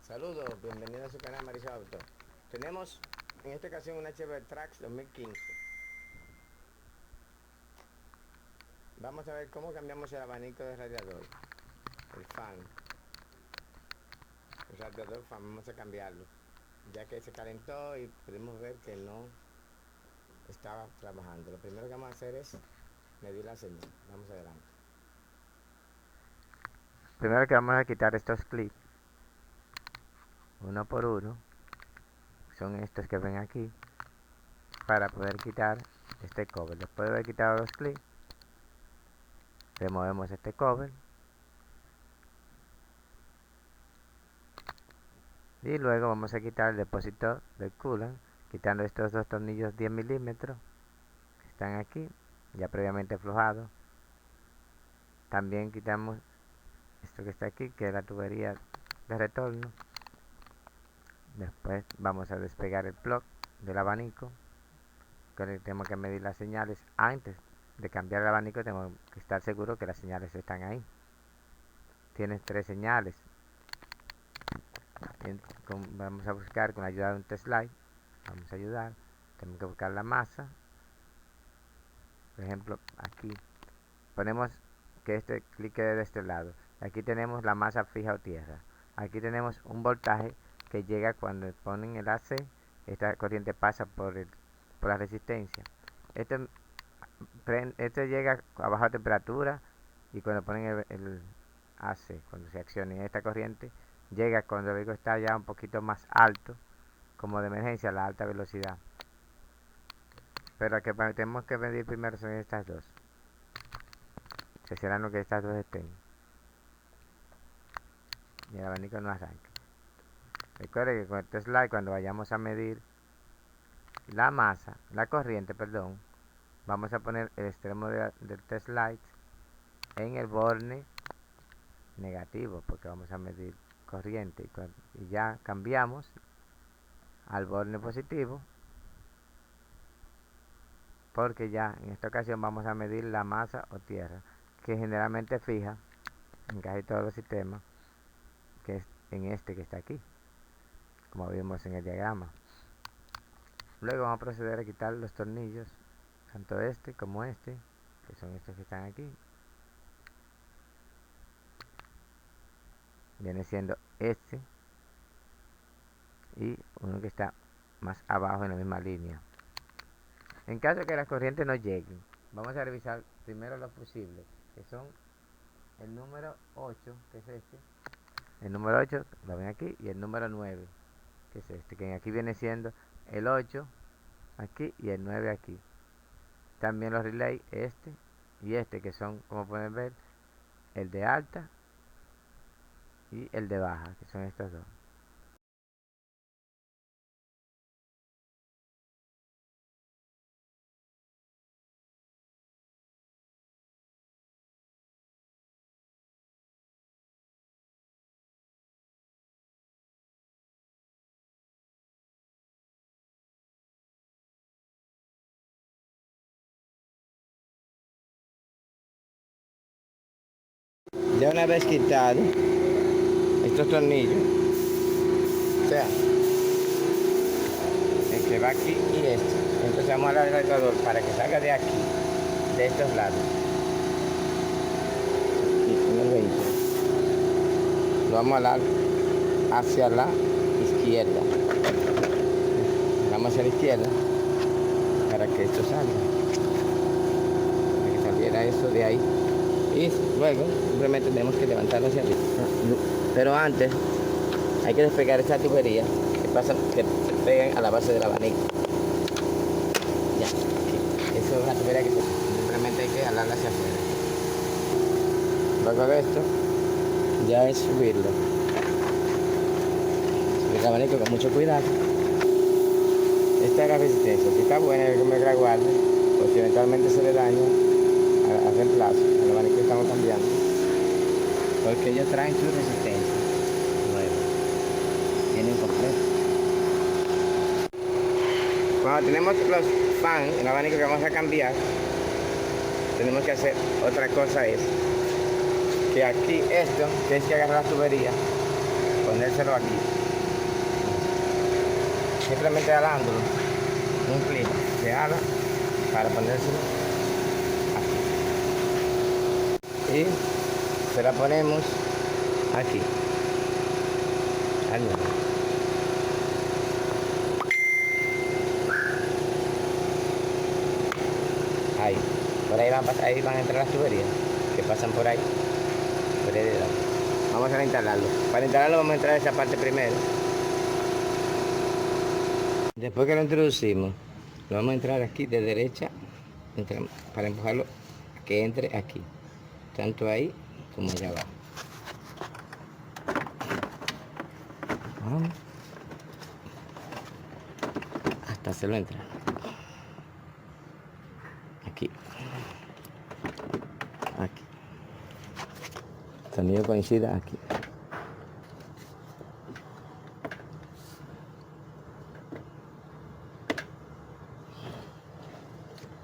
Saludos, bienvenido a su canal Mauricio Auto. Tenemos en esta ocasión una Chevrolet Trax 2015. Vamos a ver cómo cambiamos el abanico de radiador, el fan. El radiador fan, vamos a cambiarlo, ya que se calentó y pudimos ver que no estaba trabajando. Lo primero que vamos a hacer es medir la señal. Vamos adelante. Primero que vamos a quitar estos clips, uno por uno. Son estos que ven aquí, para poder quitar este cover. Después de haber quitado los clips, removemos este cover y luego vamos a quitar el depósito del coolant, quitando estos dos tornillos 10 milímetros que están aquí, ya previamente aflojados. También quitamos esto que está aquí, que es la tubería de retorno. Después vamos a despegar el plug del abanico, que tenemos que medir las señales. Antes de cambiar el abanico tenemos que estar seguros que las señales están ahí. Tienes 3 señales. Vamos a buscar con la ayuda de un test light. Vamos a ayudar. Tenemos que buscar la masa. Por ejemplo, aquí ponemos que este clique de este lado. Aquí tenemos la masa fija o tierra. Aquí tenemos un voltaje que llega cuando ponen el AC. Esta corriente pasa por la resistencia. Este llega a baja temperatura, y cuando ponen el AC, cuando se acciona esta corriente, llega cuando el vehículo está ya un poquito más alto, como de emergencia, a la alta velocidad. Pero que tenemos que medir primero son estas dos. Cerciorarnos que estas dos estén. Y el abanico no arranca. Recuerde que con este slide, cuando vayamos a medir la corriente, perdón, vamos a poner el extremo del test light en el borne negativo, porque vamos a medir corriente, y ya cambiamos al borne positivo, porque ya en esta ocasión vamos a medir la masa o tierra, que generalmente fija en casi todos los sistemas, que es en este que está aquí, como vimos en el diagrama. Luego vamos a proceder a quitar los tornillos, tanto este como este, que son estos que están aquí. Viene siendo este y uno que está más abajo en la misma línea. En caso de que las corrientes no lleguen, vamos a revisar primero los fusibles, que son el número 8, que es este, el número 8, lo ven aquí, y el número 9, que es este, que aquí viene siendo el 8 aquí y el 9 aquí. También los relays, este y este, que son, como pueden ver, el de alta y el de baja, que son estos dos. Ya una vez quitado estos tornillos, o sea, el que va aquí y este, entonces vamos a darle al radiador para que salga de aquí, de estos lados, y en el vehículo lo vamos a dar hacia la izquierda. Vamos hacia la izquierda para que esto salga, para que saliera eso de ahí, y luego simplemente tenemos que levantarlo hacia arriba. Pero antes hay que despegar esta tubería que se pegan a la base del abanico. Ya, eso es una tubería que simplemente hay que jalarla hacia afuera. Luego de esto ya es subir el abanico con mucho cuidado. Esta es la resistencia. Si está buena, hay que me graduarle, o si eventualmente se le daña al reemplazo, al abanico que estamos cambiando, porque ellos traen su resistencia nueva, tienen completo. Cuando tenemos los fans, el abanico que vamos a cambiar, tenemos que hacer otra cosa, es que aquí esto, que es que agarrar la tubería, ponérselo aquí. Simplemente jalándolo, un clip se jala para ponérselo aquí. Y se la ponemos aquí. Al lado. Ahí. Por ahí van a entrar las tuberías que pasan por ahí. Por ahí de lado. Vamos a instalarlo. Para instalarlo vamos a entrar esa parte primero. Después que lo introducimos, lo vamos a entrar aquí de derecha para empujarlo a que entre aquí. Tanto ahí como allá abajo. Vamos. Hasta hacerlo entrar. Aquí. Aquí. El sonido coincida aquí.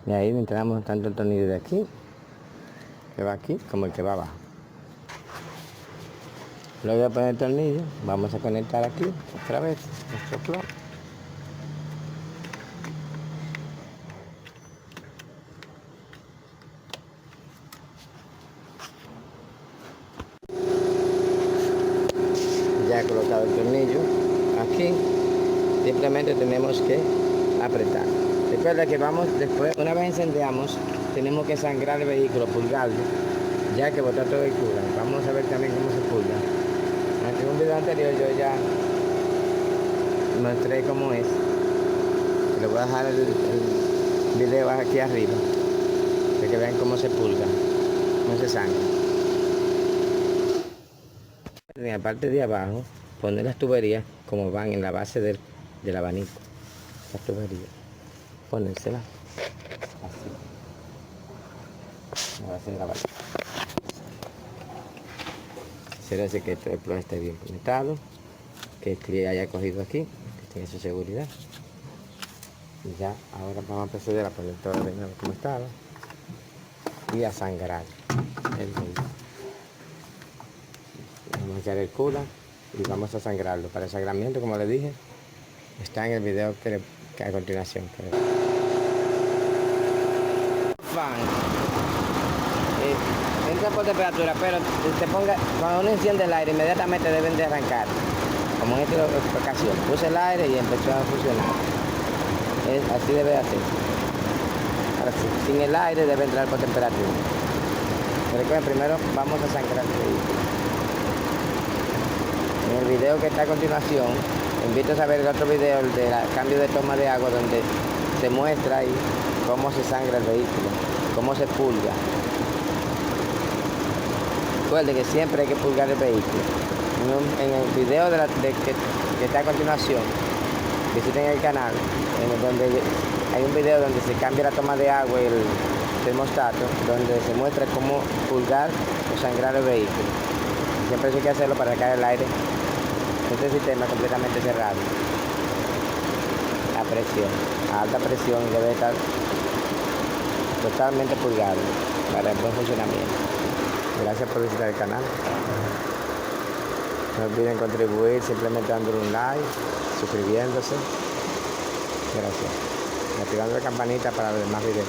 Y ahí entramos tanto el tornillo de aquí, que va aquí, como el que va abajo. Luego voy a poner el tornillo, vamos a conectar aquí otra vez nuestro plug. Ya he colocado el tornillo aquí, simplemente tenemos que apretar. Recuerda que vamos después, una vez encendemos, tenemos que sangrar el vehículo, purgarlo, ya que botar todo el coolant. Vamos a ver también cómo se purga. En un video anterior yo ya mostré cómo es. Le voy a dejar el video aquí arriba para que vean cómo se purga, cómo se sangra. En la parte de abajo poner las tuberías como van en la base del abanico. Las tuberías, ponérselas así, en la base del abanico. Asegúrese que el plug esté bien conectado, que el cliente haya cogido aquí, que tenga su seguridad. Y ya, ahora vamos a proceder a poner todo de nuevo como estaba y a sangrar el vehículo. Vamos a echar el coolant y vamos a sangrarlo. Para el sangramiento, como les dije, está en el video que a continuación. Entra por temperatura, pero cuando uno enciende el aire, inmediatamente deben de arrancar. Como en esta ocasión, puse el aire y empezó a funcionar. Así debe hacer. Ahora sí, sin el aire debe entrar por temperatura. Recuerden, primero vamos a sangrar el vehículo. En el video que está a continuación, invito a ver el otro video, el de cambio de toma de agua, donde se muestra ahí cómo se sangra el vehículo, cómo se purga. Recuerden que siempre hay que purgar el vehículo. En el video que está a continuación, visiten el canal, donde hay un video donde se cambia la toma de agua y el termostato, donde se muestra cómo purgar o sangrar el vehículo. Siempre hay que hacerlo para sacar el aire. Este sistema es completamente cerrado. A presión, a alta presión, debe estar totalmente purgado para el buen funcionamiento. Gracias por visitar el canal. No olviden contribuir simplemente dándole un like, suscribiéndose. Gracias. Y activando la campanita para ver más videos.